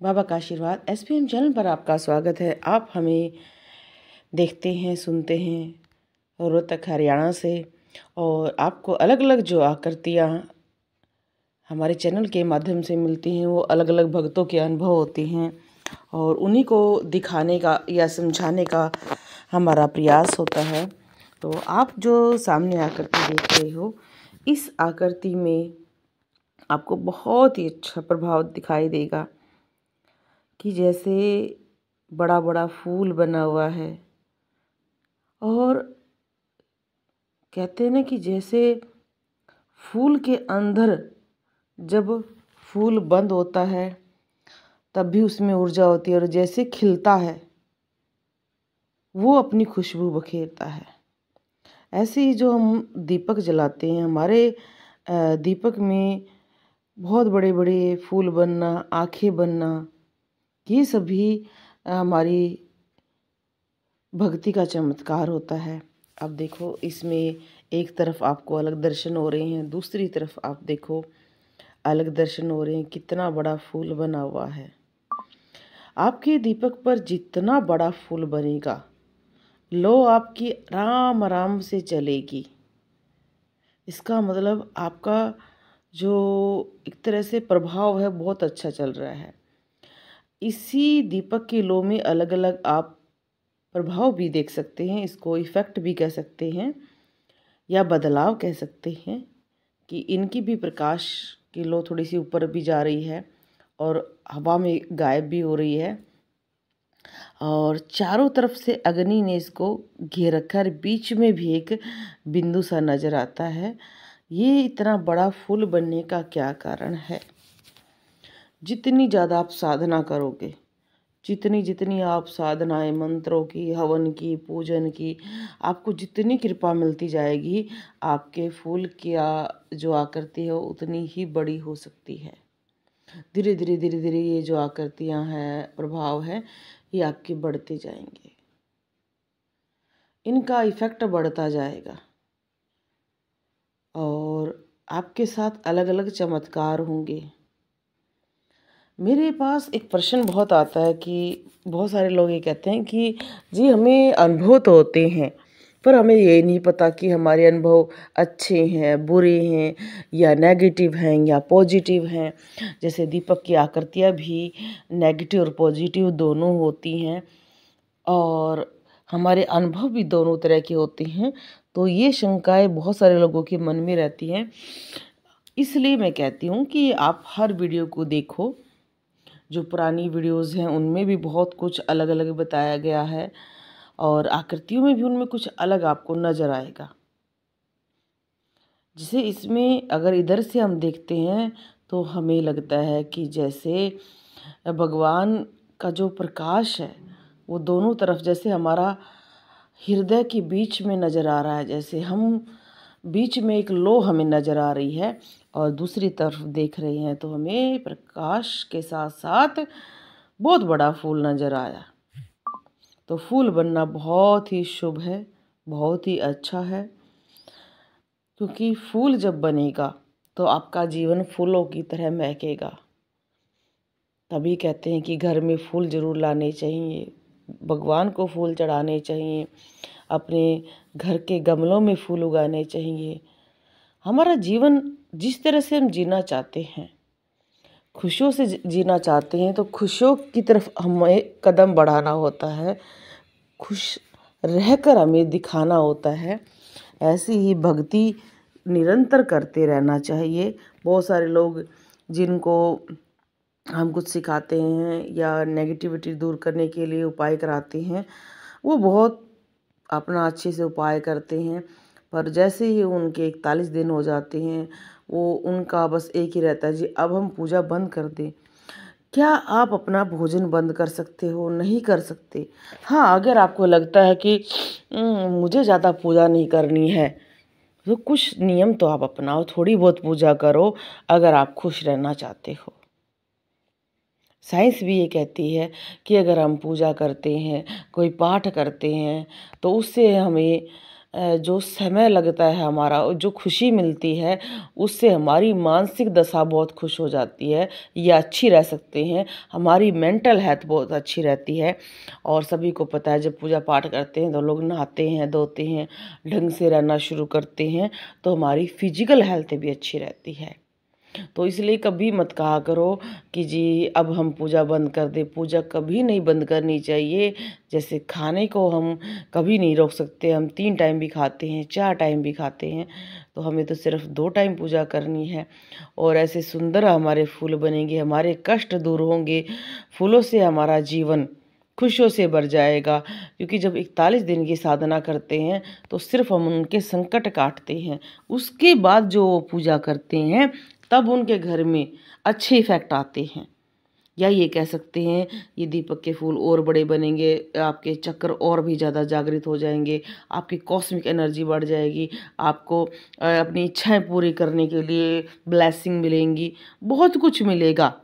बाबा का आशीर्वाद SPM channel पर आपका स्वागत है। आप हमें देखते हैं, सुनते हैं रोहतक हरियाणा से, और आपको अलग अलग जो आकृतियाँ हमारे चैनल के माध्यम से मिलती हैं वो अलग अलग भक्तों के अनुभव होती हैं, और उन्हीं को दिखाने का या समझाने का हमारा प्रयास होता है। तो आप जो सामने आकृति देख रहे हो, इस आकृति में आपको बहुत ही अच्छा प्रभाव दिखाई देगा कि जैसे बड़ा बड़ा फूल बना हुआ है, और कहते हैं ना कि जैसे फूल के अंदर जब फूल बंद होता है तब भी उसमें ऊर्जा होती है, और जैसे खिलता है वो अपनी खुशबू बखेरता है। ऐसे ही जो हम दीपक जलाते हैं, हमारे दीपक में बहुत बड़े बड़े फूल बनना, आँखें बनना, ये सभी हमारी भक्ति का चमत्कार होता है। अब देखो, इसमें एक तरफ आपको अलग दर्शन हो रहे हैं, दूसरी तरफ आप देखो अलग दर्शन हो रहे हैं। कितना बड़ा फूल बना हुआ है। आपके दीपक पर जितना बड़ा फूल बनेगा, लो आपकी आराम आराम से चलेगी। इसका मतलब आपका जो एक तरह से प्रभाव है बहुत अच्छा चल रहा है। इसी दीपक की लो में अलग अलग आप प्रभाव भी देख सकते हैं। इसको इफ़ेक्ट भी कह सकते हैं या बदलाव कह सकते हैं कि इनकी भी प्रकाश की लो थोड़ी सी ऊपर भी जा रही है और हवा में गायब भी हो रही है, और चारों तरफ से अग्नि ने इसको घेर रखा है। बीच में भी एक बिंदु सा नज़र आता है। ये इतना बड़ा फूल बनने का क्या कारण है? जितनी ज़्यादा आप साधना करोगे, जितनी आप साधनाएं, मंत्रों की, हवन की, पूजन की, आपको जितनी कृपा मिलती जाएगी, आपके फूल की जो आकृति है उतनी ही बड़ी हो सकती है। धीरे धीरे धीरे धीरे ये जो आकृतियां हैं, प्रभाव है, ये आपके बढ़ते जाएंगे, इनका इफेक्ट बढ़ता जाएगा, और आपके साथ अलग अलग चमत्कार होंगे। मेरे पास एक प्रश्न बहुत आता है कि बहुत सारे लोग ये कहते हैं कि जी हमें अनुभव तो होते हैं, पर हमें ये नहीं पता कि हमारे अनुभव अच्छे हैं, बुरे हैं, या नेगेटिव हैं या पॉजिटिव हैं। जैसे दीपक की आकृतियाँ भी नेगेटिव और पॉजिटिव दोनों होती हैं, और हमारे अनुभव भी दोनों तरह के होते हैं। तो ये शंकाएं बहुत सारे लोगों के मन में रहती हैं। इसलिए मैं कहती हूँ कि आप हर वीडियो को देखो। जो पुरानी वीडियोज़ हैं उनमें भी बहुत कुछ अलग अलग बताया गया है, और आकृतियों में भी उनमें कुछ अलग आपको नज़र आएगा। जैसे इसमें अगर इधर से हम देखते हैं तो हमें लगता है कि जैसे भगवान का जो प्रकाश है वो दोनों तरफ, जैसे हमारा हृदय के बीच में नज़र आ रहा है, जैसे हम बीच में एक लो हमें नज़र आ रही है, और दूसरी तरफ देख रहे हैं तो हमें प्रकाश के साथ साथ बहुत बड़ा फूल नज़र आया। तो फूल बनना बहुत ही शुभ है, बहुत ही अच्छा है, क्योंकि फूल जब बनेगा तो आपका जीवन फूलों की तरह महकेगा। तभी कहते हैं कि घर में फूल जरूर लाने चाहिए, भगवान को फूल चढ़ाने चाहिए, अपने घर के गमलों में फूल उगाने चाहिए। हमारा जीवन जिस तरह से हम जीना चाहते हैं, खुशियों से जीना चाहते हैं, तो खुशियों की तरफ हमें कदम बढ़ाना होता है, खुश रहकर हमें दिखाना होता है। ऐसी ही भक्ति निरंतर करते रहना चाहिए। बहुत सारे लोग जिनको हम कुछ सिखाते हैं या नेगेटिविटी दूर करने के लिए उपाय कराते हैं, वो बहुत अपना अच्छे से उपाय करते हैं, पर जैसे ही उनके 41 दिन हो जाते हैं, वो उनका बस एक ही रहता है, जी अब हम पूजा बंद कर दें। क्या आप अपना भोजन बंद कर सकते हो? नहीं कर सकते। हाँ, अगर आपको लगता है कि मुझे ज़्यादा पूजा नहीं करनी है, तो कुछ नियम तो आप अपनाओ, थोड़ी बहुत पूजा करो अगर आप खुश रहना चाहते हो। साइंस भी ये कहती है कि अगर हम पूजा करते हैं, कोई पाठ करते हैं, तो उससे हमें जो समय लगता है हमारा और जो खुशी मिलती है, उससे हमारी मानसिक दशा बहुत खुश हो जाती है या अच्छी रह सकते हैं। हमारी मेंटल हेल्थ बहुत अच्छी रहती है। और सभी को पता है जब पूजा पाठ करते हैं तो लोग नहाते हैं, धोते हैं, ढंग से रहना शुरू करते हैं, तो हमारी फिजिकल हेल्थ भी अच्छी रहती है। तो इसलिए कभी मत कहा करो कि जी अब हम पूजा बंद कर दें। पूजा कभी नहीं बंद करनी चाहिए। जैसे खाने को हम कभी नहीं रोक सकते, हम 3 टाइम भी खाते हैं, 4 टाइम भी खाते हैं, तो हमें तो सिर्फ 2 टाइम पूजा करनी है। और ऐसे सुंदर हमारे फूल बनेंगे, हमारे कष्ट दूर होंगे, फूलों से हमारा जीवन खुशियों से भर जाएगा। क्योंकि जब 41 दिन की साधना करते हैं तो सिर्फ हम उनके संकट काटते हैं, उसके बाद जो वो पूजा करते हैं तब उनके घर में अच्छे इफ़ेक्ट आते हैं। या ये कह सकते हैं ये दीपक के फूल और बड़े बनेंगे, आपके चक्र और भी ज़्यादा जागृत हो जाएंगे, आपकी कॉस्मिक एनर्जी बढ़ जाएगी, आपको अपनी इच्छाएं पूरी करने के लिए ब्लेसिंग मिलेंगी, बहुत कुछ मिलेगा।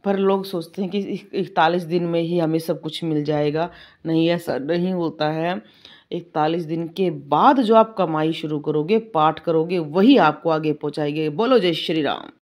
पर लोग सोचते हैं कि 41 दिन में ही हमें सब कुछ मिल जाएगा। नहीं, ऐसा नहीं होता है। 41 दिन के बाद जो आप कमाई शुरू करोगे, पाठ करोगे, वही आपको आगे पहुँचाएंगे। बोलो जय श्री राम।